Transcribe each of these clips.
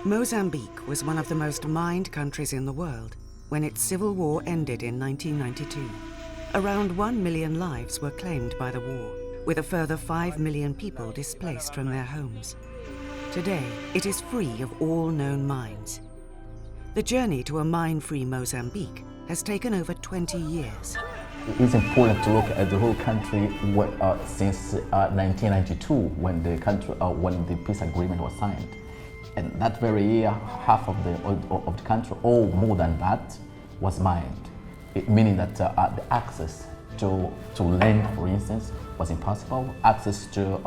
Mozambique was one of the most mined countries in the world when its civil war ended in 1992. Around 1 million lives were claimed by the war, with a further 5 million people displaced from their homes. Today, it is free of all known mines. The journey to a mine-free Mozambique has taken over 20 years. It's important to look at the whole country since 1992, when the peace agreement was signed. And that very year, half of the country, or more than that, was mined. Meaning that the access to land, for instance, was impossible. Access to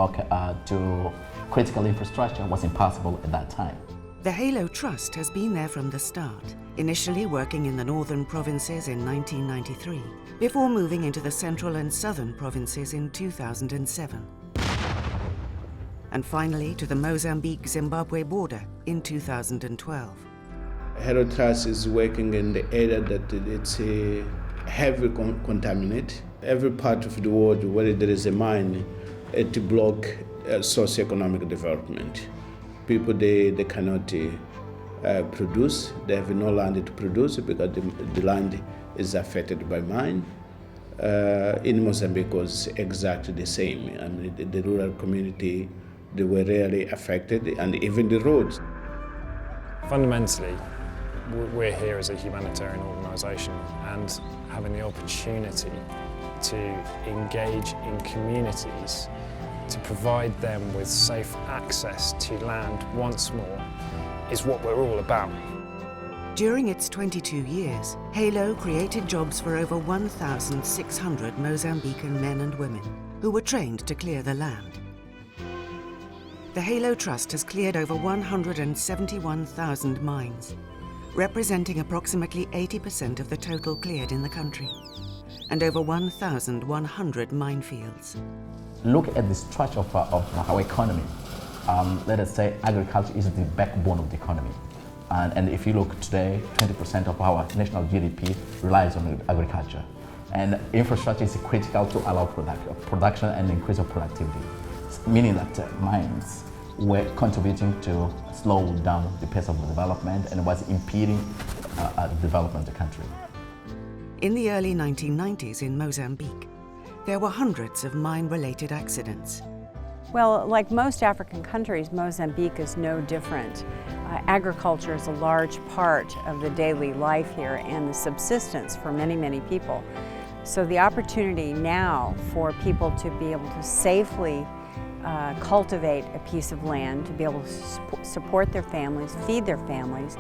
critical infrastructure was impossible at that time. The Halo Trust has been there from the start, initially working in the northern provinces in 1993, before moving into the central and southern provinces in 2007. And finally to the Mozambique-Zimbabwe border in 2012. Halo Trust is working in the area that it's heavily contaminated. Every part of the world where there is a mine, it blocks socio-economic development. People, they cannot produce. They have no land to produce because the land is affected by mine. In Mozambique was exactly the same. I mean, the rural community, they were really affected, and even the roads. Fundamentally, we're here as a humanitarian organisation and having the opportunity to engage in communities to provide them with safe access to land once more is what we're all about. During its 22 years, Halo created jobs for over 1,600 Mozambican men and women who were trained to clear the land. The Halo Trust has cleared over 171,000 mines, representing approximately 80% of the total cleared in the country, and over 1,100 minefields. Look at the structure of our economy. Let us say agriculture is the backbone of the economy. And if you look today, 20% of our national GDP relies on agriculture. And infrastructure is critical to allow production and increase of productivity, meaning that mines were contributing to slow down the pace of development and was impeding the development of the country. In the early 1990s in Mozambique, there were hundreds of mine-related accidents. Well, like most African countries, Mozambique is no different. Agriculture is a large part of the daily life here and the subsistence for many, many people. So the opportunity now for people to be able to safely cultivate a piece of land, to be able to support their families, feed their families,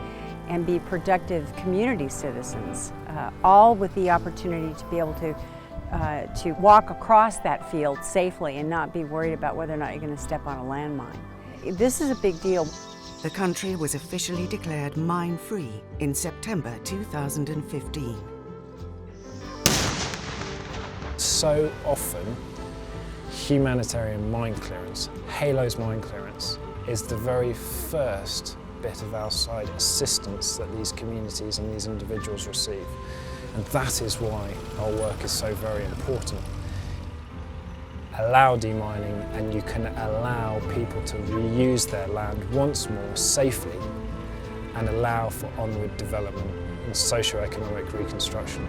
and be productive community citizens, all with the opportunity to be able to walk across that field safely and not be worried about whether or not you're going to step on a landmine. This is a big deal. The country was officially declared mine-free in September 2015. So often, humanitarian mine clearance, Halo's mine clearance, is the very first bit of outside assistance that these communities and these individuals receive. And that is why our work is so very important. Allow demining, and you can allow people to reuse their land once more safely and allow for onward development and socio-economic reconstruction.